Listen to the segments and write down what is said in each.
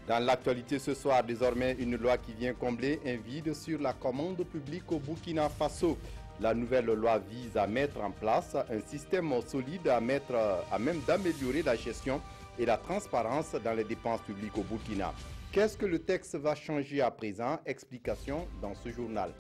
Dans l'actualité ce soir, désormais, une loi qui vient combler un vide sur la commande publique au Burkina Faso. La nouvelle loi vise à mettre en place un système solide à même d'améliorer la gestion et la transparence dans les dépenses publiques au Burkina. Qu'est-ce que le texte va changer à présent? Explication dans ce journal.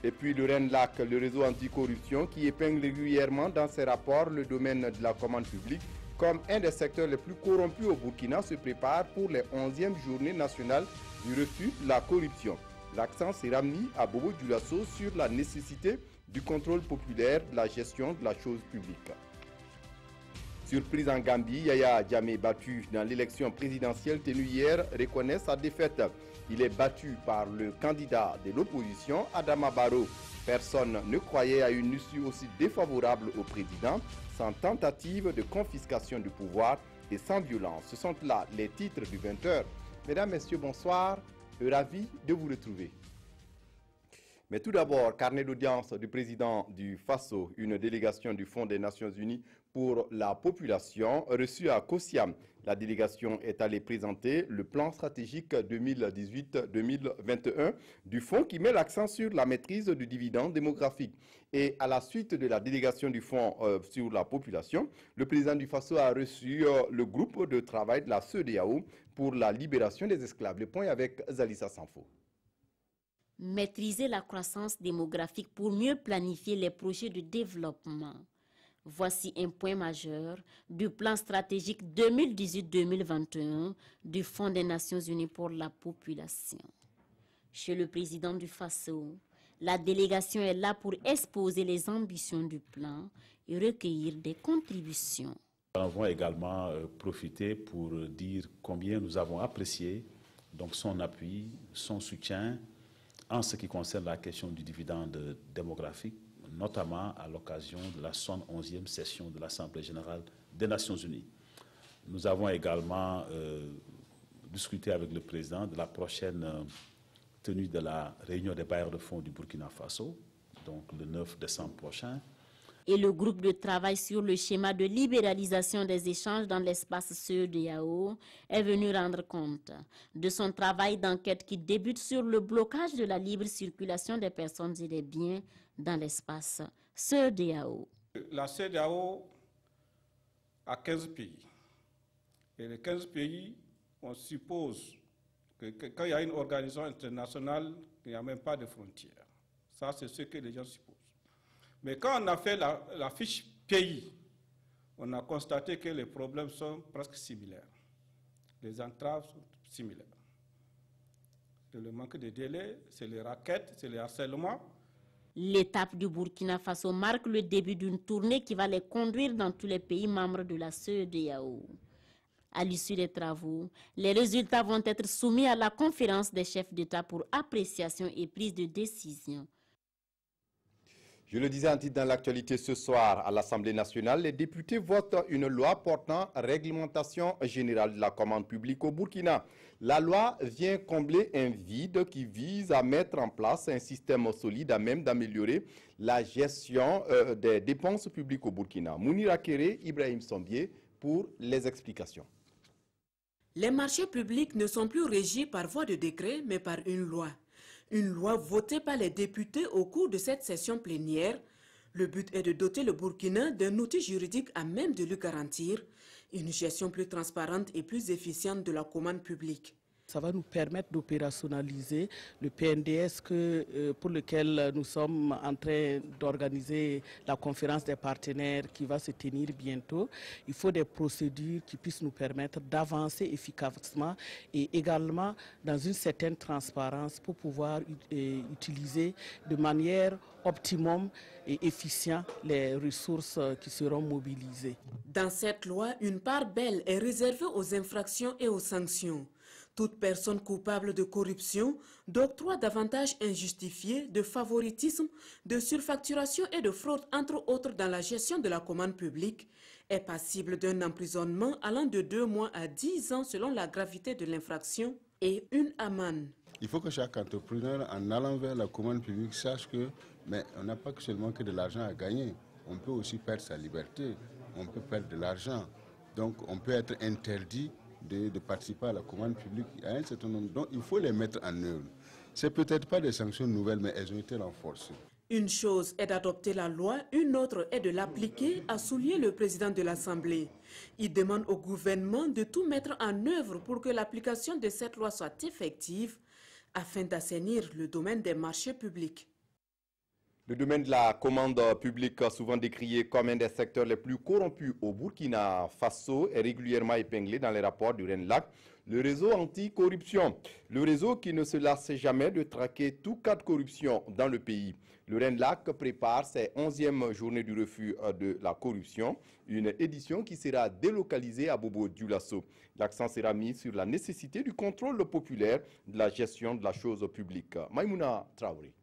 Et puis le RENLAC, le réseau anticorruption, qui épingle régulièrement dans ses rapports le domaine de la commande publique comme un des secteurs les plus corrompus au Burkina, se prépare pour les 11e journées nationales du refus de la corruption. L'accent sera mis à Bobo Dioulasso sur la nécessité du contrôle populaire de la gestion de la chose publique. Surprise en Gambie, Yaya Jammeh, battu dans l'élection présidentielle tenue hier, reconnaît sa défaite. Il est battu par le candidat de l'opposition, Adama Barrow. Personne ne croyait à une issue aussi défavorable au président, sans tentative de confiscation du pouvoir et sans violence. Ce sont là les titres du 20h. Mesdames, Messieurs, bonsoir. Ravi de vous retrouver. Mais tout d'abord, carnet d'audience du président du FASO, une délégation du Fonds des Nations Unies pour la population, reçue à Kosiam. La délégation est allée présenter le plan stratégique 2018-2021 du Fonds qui met l'accent sur la maîtrise du dividende démographique. Et à la suite de la délégation du Fonds sur la population, le président du FASO a reçu le groupe de travail de la CEDEAO pour la libération des esclaves. Le point avec Zalissa Sanfo. Maîtriser la croissance démographique pour mieux planifier les projets de développement. Voici un point majeur du plan stratégique 2018-2021 du Fonds des Nations Unies pour la population. Chez le président du FASO, la délégation est là pour exposer les ambitions du plan et recueillir des contributions. Nous avons également profité pour dire combien nous avons apprécié donc son appui, son soutien, en ce qui concerne la question du dividende démographique, notamment à l'occasion de la 71e session de l'Assemblée générale des Nations Unies. Nous avons également discuté avec le président de la prochaine tenue de la réunion des bailleurs de fonds du Burkina Faso, donc le 9 décembre prochain. Et le groupe de travail sur le schéma de libéralisation des échanges dans l'espace CEDEAO est venu rendre compte de son travail d'enquête qui débute sur le blocage de la libre circulation des personnes et des biens dans l'espace CEDEAO. La CEDEAO a 15 pays. Et les 15 pays, on suppose que quand il y a une organisation internationale, il n'y a même pas de frontières. Ça, c'est ce que les gens supposent. Mais quand on a fait la fiche pays, on a constaté que les problèmes sont presque similaires. Les entraves sont similaires. C'est le manque de délai, c'est les raquettes, c'est le harcèlement. L'étape du Burkina Faso marque le début d'une tournée qui va les conduire dans tous les pays membres de la CEDEAO. À l'issue des travaux, les résultats vont être soumis à la conférence des chefs d'État pour appréciation et prise de décision. Je le disais en titre dans l'actualité ce soir, à l'Assemblée nationale, les députés votent une loi portant réglementation générale de la commande publique au Burkina. La loi vient combler un vide qui vise à mettre en place un système solide à même d'améliorer la gestion des dépenses publiques au Burkina. Mounir Akere, Ibrahim Sombier pour les explications. Les marchés publics ne sont plus régis par voie de décret, mais par une loi. Une loi votée par les députés au cours de cette session plénière. Le but est de doter le Burkina d'un outil juridique à même de lui garantir une gestion plus transparente et plus efficiente de la commande publique. Ça va nous permettre d'opérationnaliser le PNDS pour lequel nous sommes en train d'organiser la conférence des partenaires qui va se tenir bientôt. Il faut des procédures qui puissent nous permettre d'avancer efficacement et également dans une certaine transparence pour pouvoir utiliser de manière optimum et efficiente les ressources qui seront mobilisées. Dans cette loi, une part belle est réservée aux infractions et aux sanctions. Toute personne coupable de corruption, d'octroi d'avantages injustifiés, de favoritisme, de surfacturation et de fraude, entre autres dans la gestion de la commande publique, est passible d'un emprisonnement allant de 2 mois à 10 ans selon la gravité de l'infraction et une amende. Il faut que chaque entrepreneur, en allant vers la commande publique, sache que on n'a pas seulement que de l'argent à gagner. On peut aussi perdre sa liberté, on peut perdre de l'argent. Donc on peut être interdit de participer à la commande publique. Il y a un certain nombre, donc il faut les mettre en œuvre. Ce n'est peut-être pas des sanctions nouvelles, mais elles ont été renforcées. Une chose est d'adopter la loi, une autre est de l'appliquer, a souligné le président de l'Assemblée. Il demande au gouvernement de tout mettre en œuvre pour que l'application de cette loi soit effective afin d'assainir le domaine des marchés publics. Le domaine de la commande publique, souvent décrié comme un des secteurs les plus corrompus au Burkina Faso, est régulièrement épinglé dans les rapports du RENLAC, le réseau anti-corruption. Le réseau qui ne se lasse jamais de traquer tout cas de corruption dans le pays. Le RENLAC prépare ses 11e journées du refus de la corruption, une édition qui sera délocalisée à Bobo-Dioulasso. L'accent sera mis sur la nécessité du contrôle populaire de la gestion de la chose publique. Maïmouna Traoré.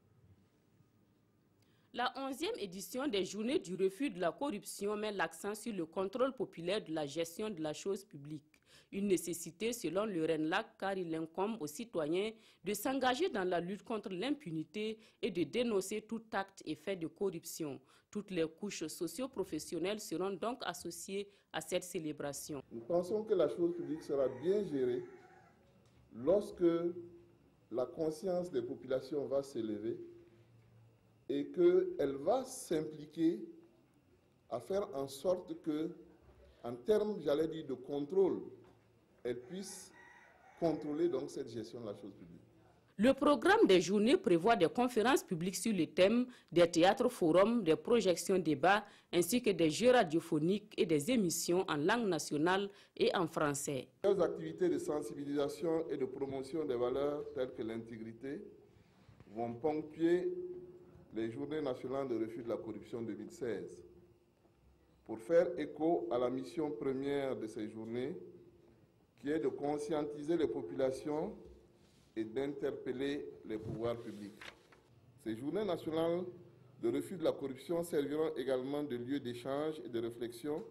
La 11e édition des Journées du refus de la corruption met l'accent sur le contrôle populaire de la gestion de la chose publique. Une nécessité selon le RENLAC car il incombe aux citoyens de s'engager dans la lutte contre l'impunité et de dénoncer tout acte et fait de corruption. Toutes les couches socio-professionnelles seront donc associées à cette célébration. Nous pensons que la chose publique sera bien gérée lorsque la conscience des populations va s'élever et qu'elle va s'impliquer à faire en sorte que, en termes, j'allais dire, de contrôle, elle puisse contrôler donc cette gestion de la chose publique. Le programme des journées prévoit des conférences publiques sur les thèmes, des théâtres forums, des projections débats, ainsi que des jeux radiophoniques et des émissions en langue nationale et en français. Les activités de sensibilisation et de promotion des valeurs telles que l'intégrité vont ponctuer les Journées nationales de refus de la corruption 2016. Pour faire écho à la mission première de ces journées, qui est de conscientiser les populations et d'interpeller les pouvoirs publics. Ces Journées nationales de refus de la corruption serviront également de lieu d'échange et de réflexion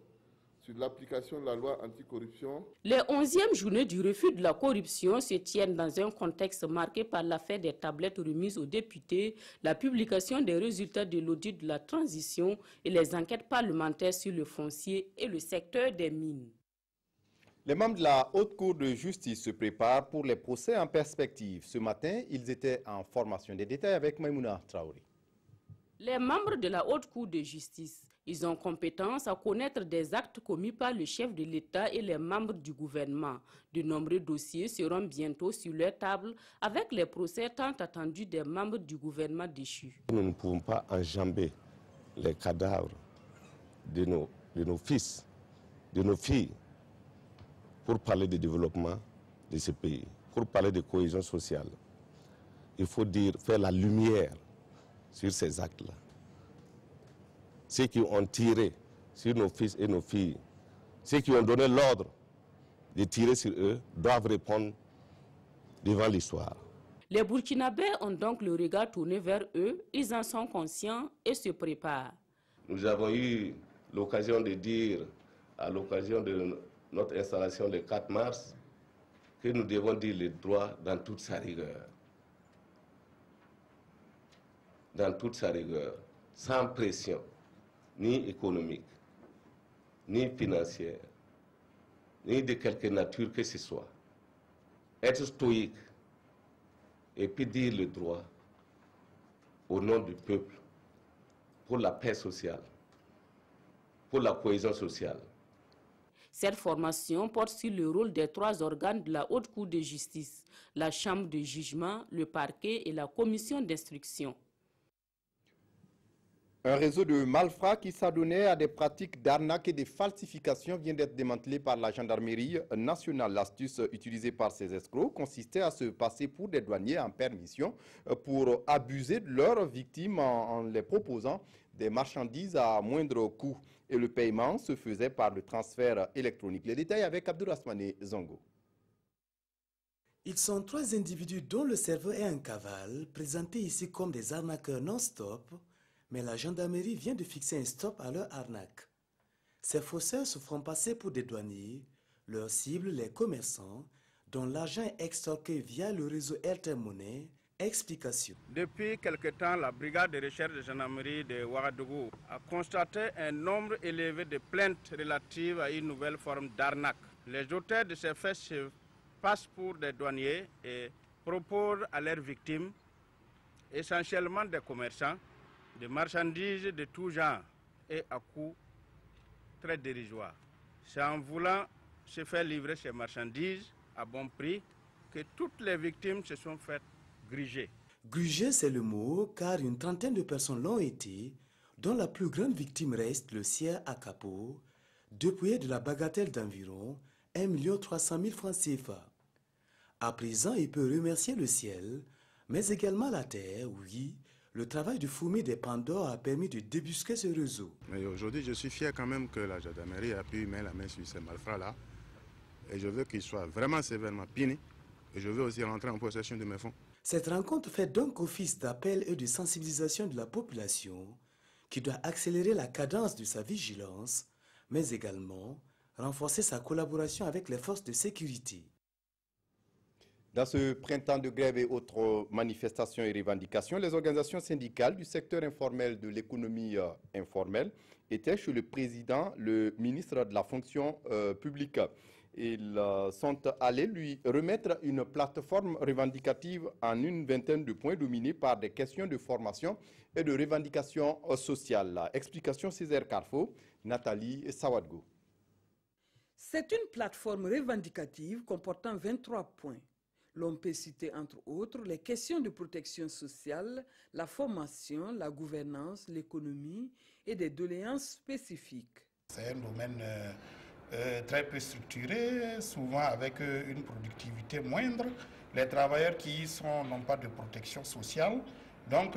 sur l'application de la loi anticorruption. Les 11e journées du refus de la corruption se tiennent dans un contexte marqué par l'affaire des tablettes remises aux députés, la publication des résultats de l'audit de la transition et les enquêtes parlementaires sur le foncier et le secteur des mines. Les membres de la Haute Cour de justice se préparent pour les procès en perspective. Ce matin, ils étaient en formation. Des détails avec Maïmouna Traoré. Les membres de la Haute Cour de justice, ils ont compétence à connaître des actes commis par le chef de l'État et les membres du gouvernement. De nombreux dossiers seront bientôt sur leur table avec les procès tant attendus des membres du gouvernement déchus. Nous ne pouvons pas enjamber les cadavres de nos fils, de nos filles, pour parler de développement de ce pays, pour parler de cohésion sociale. Il faut faire la lumière sur ces actes-là. Ceux qui ont tiré sur nos fils et nos filles, ceux qui ont donné l'ordre de tirer sur eux, doivent répondre devant l'histoire. Les Burkinabés ont donc le regard tourné vers eux, ils en sont conscients et se préparent. Nous avons eu l'occasion de dire, à l'occasion de notre installation le 4 mars, que nous devons dire le droit dans toute sa rigueur. Dans toute sa rigueur, sans pression, ni économique, ni financière, ni de quelque nature que ce soit. Être stoïque et puis dire le droit au nom du peuple, pour la paix sociale, pour la cohésion sociale. Cette formation porte sur le rôle des 3 organes de la Haute Cour de justice, la Chambre de jugement, le parquet et la commission d'instruction. Un réseau de malfrats qui s'adonnait à des pratiques d'arnaque et de falsification vient d'être démantelé par la gendarmerie nationale. L'astuce utilisée par ces escrocs consistait à se passer pour des douaniers en permission pour abuser de leurs victimes en les proposant des marchandises à moindre coût. Et le paiement se faisait par le transfert électronique. Les détails avec Abdourahmane Zongo. Ils sont 3 individus dont le cerveau est en cavale, présentés ici comme des arnaqueurs non-stop, mais la gendarmerie vient de fixer un stop à leur arnaque. Ces faussaires se font passer pour des douaniers, leur cible les commerçants, dont l'argent est extorqué via le réseau Airtel Money. Explication. Depuis quelque temps, la brigade de recherche de gendarmerie de Ouagadougou a constaté un nombre élevé de plaintes relatives à une nouvelle forme d'arnaque Les auteurs de ces faits se passent pour des douaniers et proposent à leurs victimes, essentiellement des commerçants, des marchandises de tout genre et à coûts très dérisoires. C'est en voulant se faire livrer ces marchandises à bon prix que toutes les victimes se sont faites gruger. Gruger, c'est le mot, car une trentaine de personnes l'ont été, dont la plus grande victime reste le sieur Akapo, dépouillé de la bagatelle d'environ 1 300 000 francs CFA. À présent, il peut remercier le ciel, mais également la terre, oui. Le travail de Foumi des Pandores a permis de débusquer ce réseau. Mais aujourd'hui, je suis fier quand même que la gendarmerie a pu mettre la main sur ces malfrats-là. Et je veux qu'ils soient vraiment sévèrement punis. Et je veux aussi rentrer en possession de mes fonds. Cette rencontre fait donc office d'appel et de sensibilisation de la population qui doit accélérer la cadence de sa vigilance, mais également renforcer sa collaboration avec les forces de sécurité. Dans ce printemps de grève et autres manifestations et revendications, les organisations syndicales du secteur informel de l'économie informelle étaient chez le président, le ministre de la fonction publique. Ils sont allés lui remettre une plateforme revendicative en une vingtaine de points dominés par des questions de formation et de revendications sociales. Explication Césaire Carrefour, Nathalie Sawadgo. C'est une plateforme revendicative comportant 23 points. L'on peut citer entre autres les questions de protection sociale, la formation, la gouvernance, l'économie et des doléances spécifiques. C'est un domaine très peu structuré, souvent avec une productivité moindre. Les travailleurs qui y sont n'ont pas de protection sociale. Donc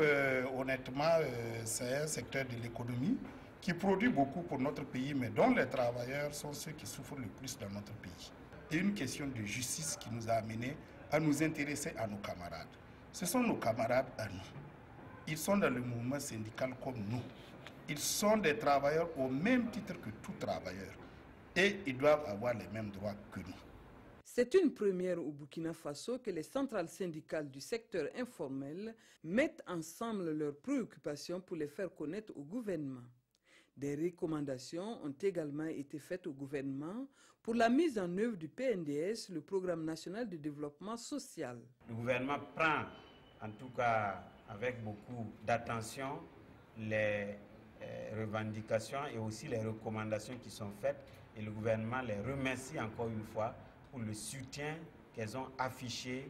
honnêtement, c'est un secteur de l'économie qui produit beaucoup pour notre pays, mais dont les travailleurs sont ceux qui souffrent le plus dans notre pays. Et une question de justice qui nous a amenés à nous intéresser à nos camarades. Ce sont nos camarades à nous. Ils sont dans le mouvement syndical comme nous. Ils sont des travailleurs au même titre que tout travailleur. Et ils doivent avoir les mêmes droits que nous. C'est une première au Burkina Faso que les centrales syndicales du secteur informel mettent ensemble leurs préoccupations pour les faire connaître au gouvernement. Des recommandations ont également été faites au gouvernement pour la mise en œuvre du PNDS, le Programme national de développement social. Le gouvernement prend, en tout cas avec beaucoup d'attention, les revendications et aussi les recommandations qui sont faites. Et le gouvernement les remercie encore une fois pour le soutien qu'elles ont affiché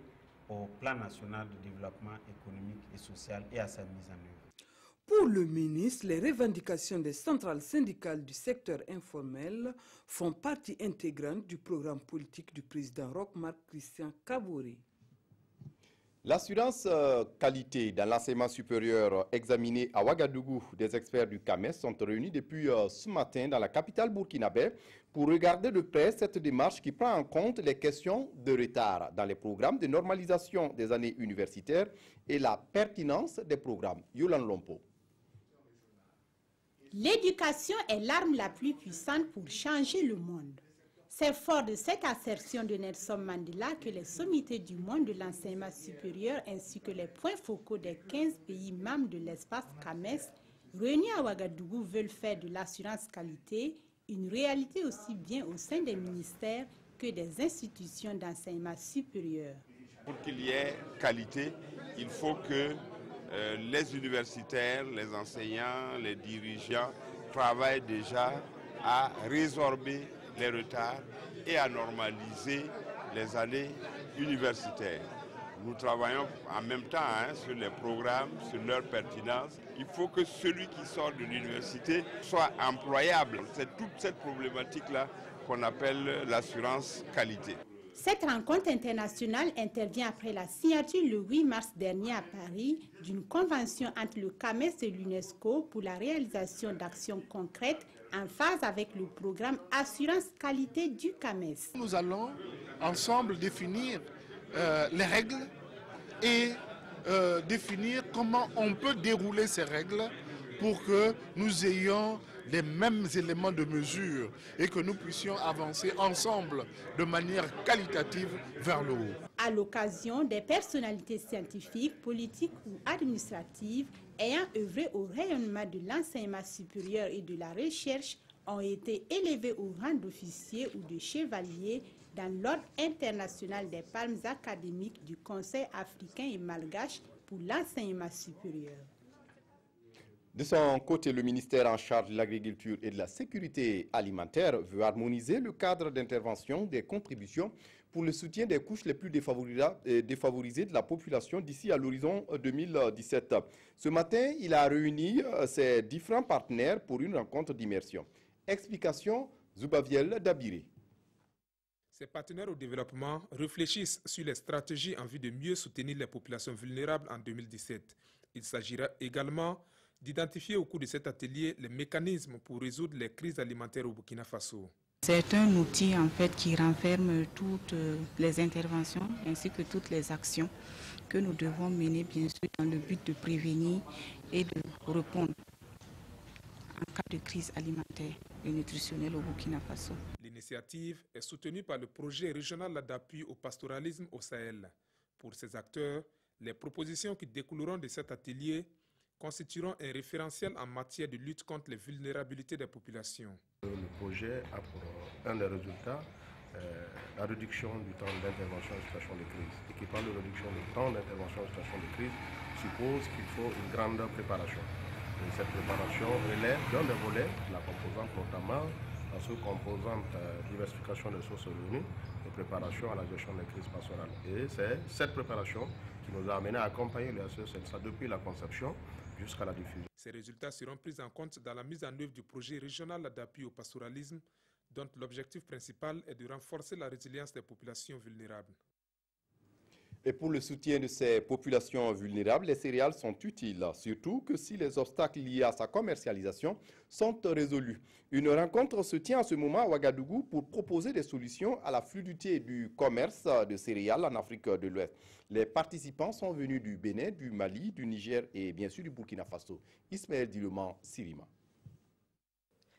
au plan national de développement économique et social et à sa mise en œuvre. Pour le ministre, les revendications des centrales syndicales du secteur informel font partie intégrante du programme politique du président Roch-Marc Christian Kaboré. L'assurance qualité dans l'enseignement supérieur examinée à Ouagadougou, des experts du CAMES sont réunis depuis ce matin dans la capitale burkinabé pour regarder de près cette démarche qui prend en compte les questions de retard dans les programmes de normalisation des années universitaires et la pertinence des programmes. Yolande Lompo. L'éducation est l'arme la plus puissante pour changer le monde. C'est fort de cette assertion de Nelson Mandela que les sommités du monde de l'enseignement supérieur ainsi que les points focaux des 15 pays membres de l'espace CAMES réunis à Ouagadougou veulent faire de l'assurance qualité une réalité aussi bien au sein des ministères que des institutions d'enseignement supérieur. Pour qu'il y ait qualité, il faut que les universitaires, les enseignants, les dirigeants travaillent déjà à résorber les retards et à normaliser les années universitaires. Nous travaillons en même temps sur les programmes, sur leur pertinence. Il faut que celui qui sort de l'université soit employable. C'est toute cette problématique-là qu'on appelle l'assurance qualité. Cette rencontre internationale intervient après la signature le 8 mars dernier à Paris d'une convention entre le CAMES et l'UNESCO pour la réalisation d'actions concrètes en phase avec le programme Assurance Qualité du CAMES. Nous allons ensemble définir les règles et définir comment on peut dérouler ces règles pour que nous ayons les mêmes éléments de mesure et que nous puissions avancer ensemble de manière qualitative vers le haut. À l'occasion, des personnalités scientifiques, politiques ou administratives ayant œuvré au rayonnement de l'enseignement supérieur et de la recherche ont été élevés au rang d'officiers ou de chevaliers dans l'ordre international des palmes académiques du Conseil africain et malgache pour l'enseignement supérieur. De son côté, le ministère en charge de l'agriculture et de la sécurité alimentaire veut harmoniser le cadre d'intervention des contributions pour le soutien des couches les plus défavorisées de la population d'ici à l'horizon 2017. Ce matin, il a réuni ses différents partenaires pour une rencontre d'immersion. Explication, Zubaviel Dabiré. Ces partenaires au développement réfléchissent sur les stratégies en vue de mieux soutenir les populations vulnérables en 2017. Il s'agira également d'identifier au cours de cet atelier les mécanismes pour résoudre les crises alimentaires au Burkina Faso. C'est un outil en fait qui renferme toutes les interventions ainsi que toutes les actions que nous devons mener bien sûr dans le but de prévenir et de répondre en cas de crise alimentaire et nutritionnelle au Burkina Faso. L'initiative est soutenue par le projet régional d'appui au pastoralisme au Sahel. Pour ces acteurs, les propositions qui découleront de cet atelier constitueront un référentiel en matière de lutte contre les vulnérabilités des populations. Le projet a pour un des résultats la réduction du temps d'intervention en situation de crise. Et qui parle de réduction du temps d'intervention en situation de crise suppose qu'il faut une grande préparation. Et cette préparation relève d'un des volets, la composante notamment dans ce composante diversification des sources de revenus et préparation à la gestion des crises pastorales. Et c'est cette préparation qui nous a amené à accompagner les ACE-CELSA depuis la conception jusqu'à la diffusion. Ces résultats seront pris en compte dans la mise en œuvre du projet régional d'appui au pastoralisme, dont l'objectif principal est de renforcer la résilience des populations vulnérables. Et pour le soutien de ces populations vulnérables, les céréales sont utiles, surtout que si les obstacles liés à sa commercialisation sont résolus. Une rencontre se tient en ce moment à Ouagadougou pour proposer des solutions à la fluidité du commerce de céréales en Afrique de l'Ouest. Les participants sont venus du Bénin, du Mali, du Niger et bien sûr du Burkina Faso. Ismaël Dileman, Sirima.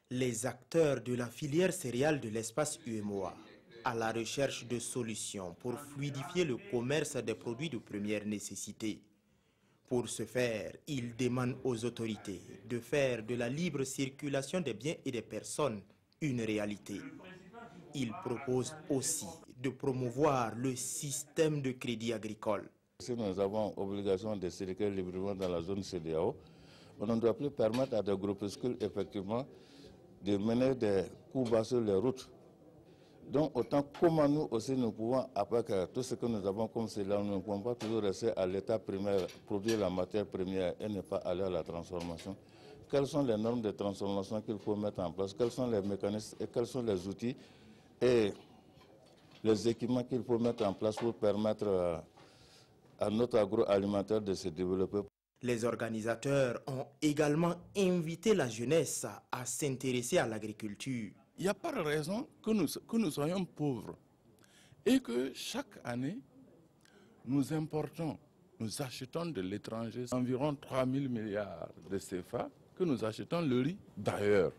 Les acteurs de la filière céréale de l'espace UEMOA à la recherche de solutions pour fluidifier le commerce des produits de première nécessité. Pour ce faire, ils demandent aux autorités de faire de la libre circulation des biens et des personnes une réalité. Ils proposent aussi de promouvoir le système de crédit agricole. Si nous avons obligation de circuler librement dans la zone CEDEAO, on ne doit plus permettre à des groupuscules effectivement de mener des coups bas sur les routes. Donc, autant comment nous aussi nous pouvons, avec tout ce que nous avons comme cela, nous ne pouvons pas toujours rester à l'état primaire, produire la matière première et ne pas aller à la transformation. Quelles sont les normes de transformation qu'il faut mettre en place? Quels sont les mécanismes et quels sont les outils et les équipements qu'il faut mettre en place pour permettre à notre agroalimentaire de se développer? Les organisateurs ont également invité la jeunesse à s'intéresser à l'agriculture. Il n'y a pas de raison que nous soyons pauvres et que chaque année, nous importons, nous achetons de l'étranger environ 3 000 milliards de CFA, que nous achetons le riz d'ailleurs.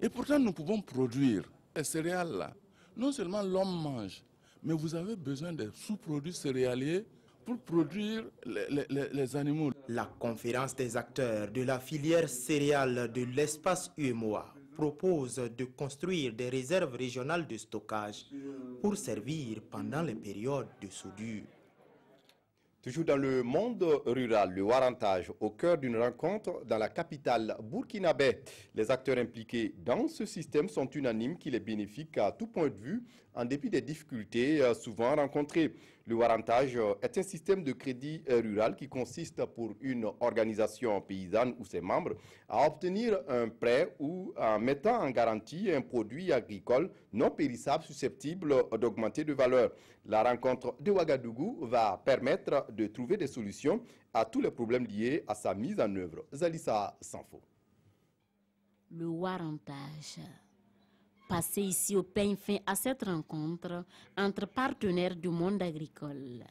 Et pourtant, nous pouvons produire ces céréales-là. Non seulement l'homme mange, mais vous avez besoin de sous-produits céréaliers pour produire les animaux. La conférence des acteurs de la filière céréale de l'espace UEMOA propose de construire des réserves régionales de stockage pour servir pendant les périodes de soudure. Toujours dans le monde rural, le Warantage, au cœur d'une rencontre dans la capitale burkinabé. Les acteurs impliqués dans ce système sont unanimes qu'il est bénéfique à tout point de vue, en dépit des difficultés souvent rencontrées. Le Warantage est un système de crédit rural qui consiste pour une organisation paysanne ou ses membres à obtenir un prêt ou en mettant en garantie un produit agricole non périssable susceptible d'augmenter de valeur. La rencontre de Ouagadougou va permettre de trouver des solutions à tous les problèmes liés à sa mise en œuvre. Zalissa Sanfo. Le Warantage. Passer ici au peigne fin à cette rencontre entre partenaires du monde agricole.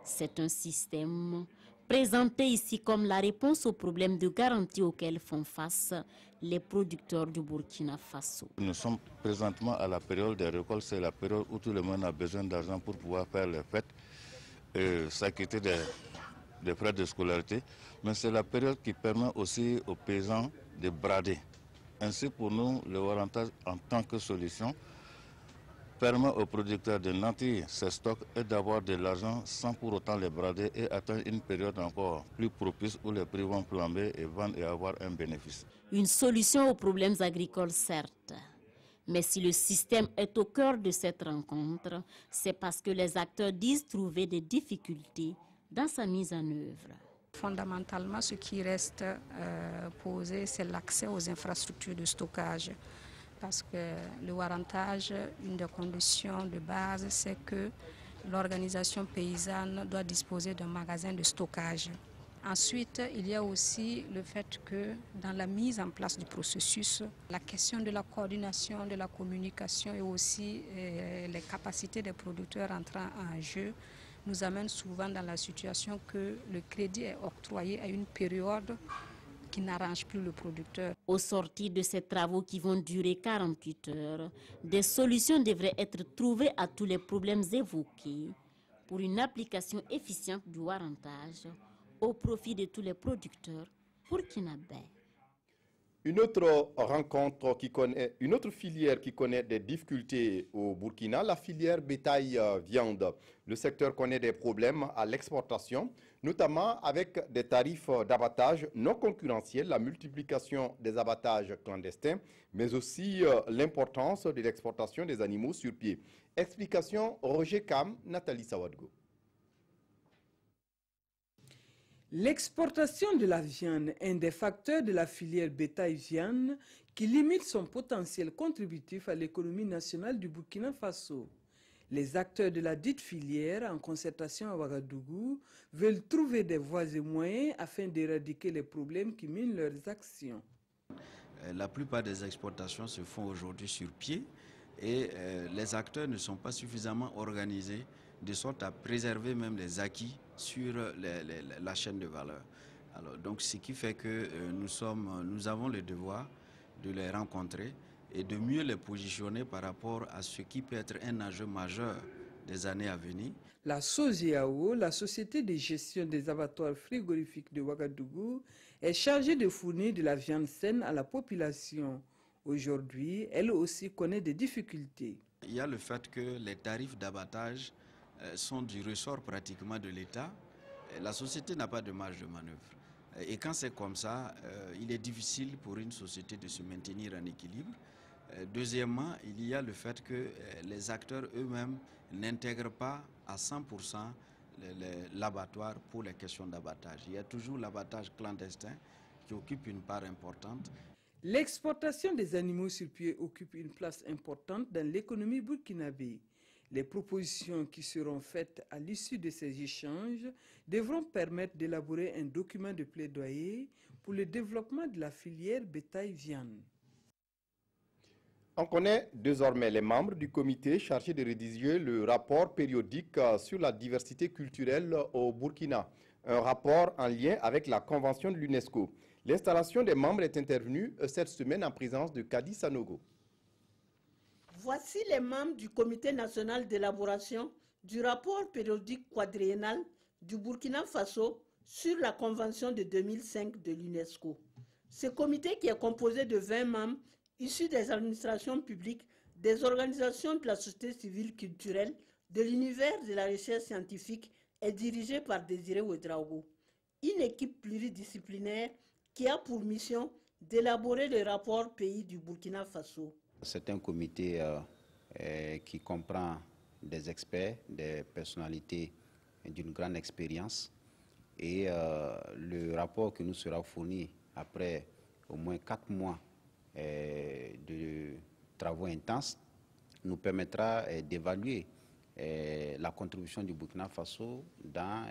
C'est un système présenté ici comme la réponse aux problèmes de garantie auxquels font face les producteurs du Burkina Faso. Nous sommes présentement à la période des récoltes, c'est la période où tout le monde a besoin d'argent pour pouvoir faire les fêtes et s'acquitter des frais de scolarité. Mais c'est la période qui permet aussi aux paysans de brader Ainsi, pour nous, le warrantage en tant que solution permet aux producteurs de nantir ces stocks et d'avoir de l'argent sans pour autant les brader et atteindre une période encore plus propice où les prix vont flamber et vendre et avoir un bénéfice. Une solution aux problèmes agricoles, certes. Mais si le système est au cœur de cette rencontre, c'est parce que les acteurs disent trouver des difficultés dans sa mise en œuvre. Fondamentalement, ce qui reste posé, c'est l'accès aux infrastructures de stockage. Parce que le warrantage, une des conditions de base, c'est que l'organisation paysanne doit disposer d'un magasin de stockage. Ensuite, il y a aussi le fait que dans la mise en place du processus, la question de la coordination, de la communication et aussi les capacités des producteurs entrant en jeu nous amènent souvent dans la situation que le crédit est octroyé à une période qui n'arrange plus le producteur. Au sortir de ces travaux qui vont durer 48 heures, des solutions devraient être trouvées à tous les problèmes évoqués pour une application efficiente du warrantage au profit de tous les producteurs burkinabés. Une autre filière qui connaît des difficultés au Burkina, la filière bétail-viande. Le secteur connaît des problèmes à l'exportation, notamment avec des tarifs d'abattage non concurrentiels, la multiplication des abattages clandestins, mais aussi l'importance de l'exportation des animaux sur pied. Explication Roger Kam, Nathalie Sawadgo. L'exportation de la viande est un des facteurs de la filière bétail-viande qui limite son potentiel contributif à l'économie nationale du Burkina Faso. Les acteurs de la dite filière, en concertation à Ouagadougou, veulent trouver des voies et moyens afin d'éradiquer les problèmes qui minent leurs actions. La plupart des exportations se font aujourd'hui sur pied et les acteurs ne sont pas suffisamment organisés de sorte à préserver même les acquis sur la chaîne de valeur. Alors, donc, ce qui fait que nous avons le devoir de les rencontrer et de mieux les positionner par rapport à ce qui peut être un enjeu majeur des années à venir. La SOSIAO, la société de gestion des abattoirs frigorifiques de Ouagadougou, est chargée de fournir de la viande saine à la population. Aujourd'hui, elle aussi connaît des difficultés. Il y a le fait que les tarifs d'abattage sont du ressort pratiquement de l'État. La société n'a pas de marge de manœuvre. Et quand c'est comme ça, il est difficile pour une société de se maintenir en équilibre. Deuxièmement, il y a le fait que les acteurs eux-mêmes n'intègrent pas à 100% l'abattoir pour les questions d'abattage. Il y a toujours l'abattage clandestin qui occupe une part importante. L'exportation des animaux sur pied occupe une place importante dans l'économie burkinabé. Les propositions qui seront faites à l'issue de ces échanges devront permettre d'élaborer un document de plaidoyer pour le développement de la filière bétail-viande. On connaît désormais les membres du comité chargé de rédiger le rapport périodique sur la diversité culturelle au Burkina, un rapport en lien avec la convention de l'UNESCO. L'installation des membres est intervenue cette semaine en présence de Kadi Sanogo. Voici les membres du comité national d'élaboration du rapport périodique quadriennal du Burkina Faso sur la convention de 2005 de l'UNESCO. Ce comité, qui est composé de 20 membres issus des administrations publiques, des organisations de la société civile culturelle, de l'univers de la recherche scientifique, est dirigé par Désiré Ouedraogo, une équipe pluridisciplinaire qui a pour mission d'élaborer le rapport pays du Burkina Faso. C'est un comité qui comprend des experts, des personnalités d'une grande expérience. Et le rapport qui nous sera fourni après au moins 4 mois de travaux intenses nous permettra d'évaluer la contribution du Burkina Faso dans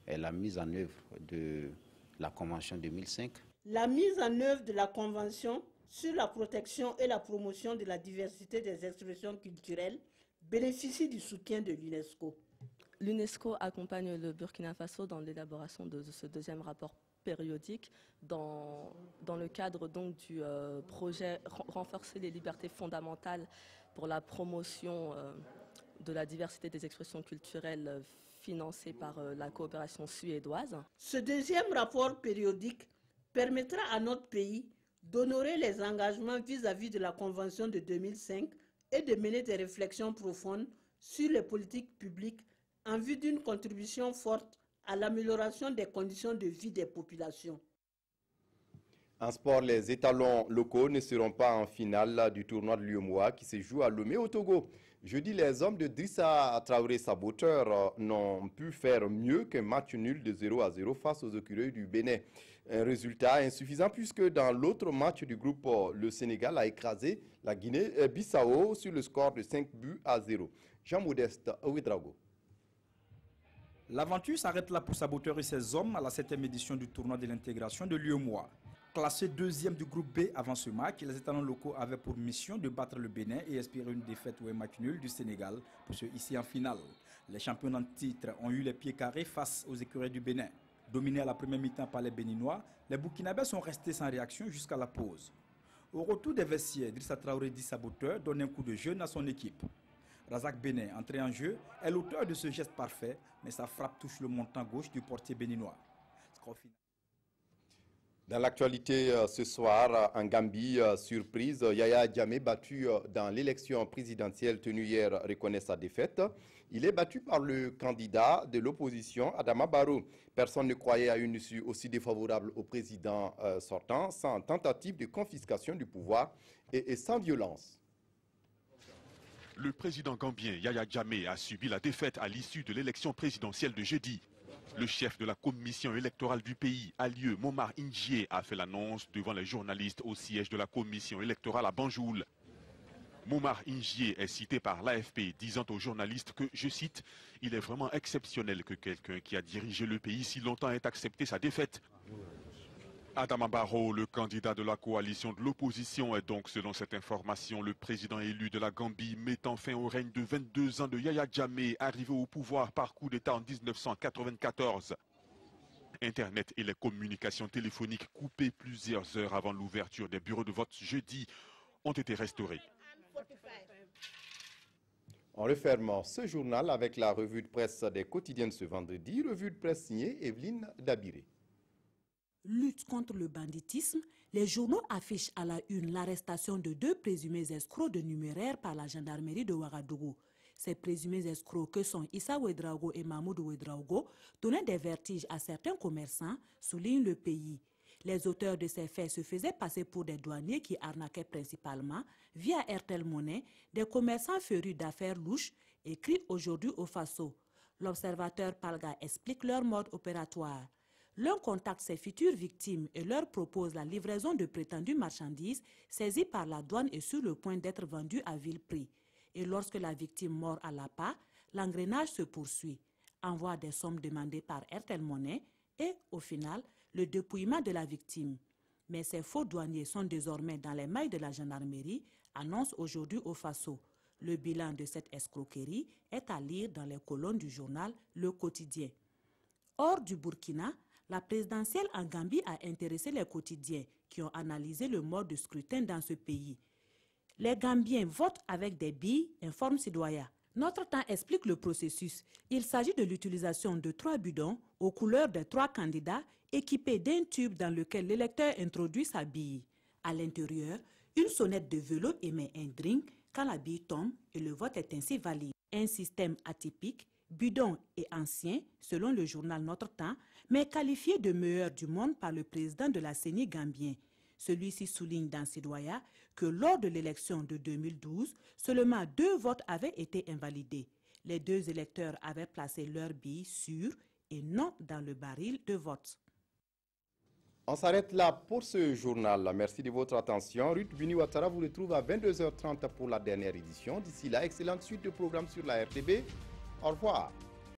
la mise en œuvre de la Convention 2005. La mise en œuvre de la Convention sur la protection et la promotion de la diversité des expressions culturelles bénéficie du soutien de l'UNESCO. L'UNESCO accompagne le Burkina Faso dans l'élaboration de ce deuxième rapport périodique dans le cadre donc du projet Renforcer les libertés fondamentales pour la promotion de la diversité des expressions culturelles financé par la coopération suédoise. Ce deuxième rapport périodique permettra à notre pays d'honorer les engagements vis-à-vis de la Convention de 2005 et de mener des réflexions profondes sur les politiques publiques en vue d'une contribution forte à l'amélioration des conditions de vie des populations. En sport, les étalons locaux ne seront pas en finale du tournoi de l'UEMOA qui se joue à Lomé au Togo. Jeudi, les hommes de Drissa Traoré Saboteur n'ont pu faire mieux qu'un match nul de 0-0 face aux écureuils du Bénin. Un résultat insuffisant puisque dans l'autre match du groupe, le Sénégal a écrasé la Guinée-Bissau sur le score de 5-0. Jean-Modeste Ouedraogo. L'aventure s'arrête là pour Saboteur et ses hommes à la 7e édition du tournoi de l'intégration de l'UEMOA. Classés deuxième du groupe B avant ce match, les étalons locaux avaient pour mission de battre le Bénin et espérer une défaite ou un match nul du Sénégal pour ceux ici en finale. Les champions en titre ont eu les pieds carrés face aux écureuils du Bénin. Dominés à la première mi-temps par les Béninois, les Burkinabés sont restés sans réaction jusqu'à la pause. Au retour des vestiaires, Drissa Traoré dit Saboteur donne un coup de jeune à son équipe. Razak Bénin, entré en jeu, est l'auteur de ce geste parfait, mais sa frappe touche le montant gauche du portier béninois. Dans l'actualité ce soir, en Gambie, surprise, Yaya Jammeh, battu dans l'élection présidentielle tenue hier, reconnaît sa défaite. Il est battu par le candidat de l'opposition, Adama Barrow. Personne ne croyait à une issue aussi défavorable au président sortant, sans tentative de confiscation du pouvoir et sans violence. Le président gambien Yaya Jammeh a subi la défaite à l'issue de l'élection présidentielle de jeudi. Le chef de la commission électorale du pays, Alieu Momar Injie, a fait l'annonce devant les journalistes au siège de la commission électorale à Banjul. Momar Injie est cité par l'AFP disant aux journalistes que, je cite, « Il est vraiment exceptionnel que quelqu'un qui a dirigé le pays si longtemps ait accepté sa défaite ». Adama Barrow, le candidat de la coalition de l'opposition, est donc, selon cette information, le président élu de la Gambie, mettant fin au règne de 22 ans de Yaya Jammeh, arrivé au pouvoir par coup d'État en 1994. Internet et les communications téléphoniques coupées plusieurs heures avant l'ouverture des bureaux de vote jeudi ont été restaurées. En refermant ce journal avec la revue de presse des quotidiens de ce vendredi, revue de presse signée Evelyne Dabiré. Lutte contre le banditisme, les journaux affichent à la une l'arrestation de 2 présumés escrocs de numéraire par la gendarmerie de Ouagadougou. Ces présumés escrocs que sont Issa Ouedraogo et Mahmoud Ouedraogo donnaient des vertiges à certains commerçants, souligne le pays. Les auteurs de ces faits se faisaient passer pour des douaniers qui arnaquaient principalement, via Airtel Money, des commerçants férus d'affaires louches, écrit aujourd'hui au Faso. L'observateur Palga explique leur mode opératoire. L'un contacte ses futures victimes et leur propose la livraison de prétendues marchandises saisies par la douane et sur le point d'être vendues à vil prix. Et lorsque la victime mord à l'appât, l'engrenage se poursuit, envoie des sommes demandées par Airtel Money et, au final, le dépouillement de la victime. Mais ces faux douaniers sont désormais dans les mailles de la gendarmerie, annonce aujourd'hui au Faso. Le bilan de cette escroquerie est à lire dans les colonnes du journal Le Quotidien. Hors du Burkina, la présidentielle en Gambie a intéressé les quotidiens qui ont analysé le mode de scrutin dans ce pays. Les Gambiens votent avec des billes, informe Citoyen. Notre temps explique le processus. Il s'agit de l'utilisation de 3 bidons aux couleurs des 3 candidats équipés d'un tube dans lequel l'électeur introduit sa bille. À l'intérieur, une sonnette de vélo émet un drink quand la bille tombe et le vote est ainsi valide. Un système atypique, bidon et ancien, selon le journal Notre Temps, mais qualifié de meilleur du monde par le président de la CENI gambien. Celui-ci souligne dans Citoyen que lors de l'élection de 2012, seulement 2 votes avaient été invalidés. Les 2 électeurs avaient placé leurs billes sur et non dans le baril de vote. On s'arrête là pour ce journal. Merci de votre attention. Ruth Bini-Ouattara vous retrouve à 22h30 pour la dernière édition. D'ici là, excellente suite de programmes sur la RTB. Au revoir.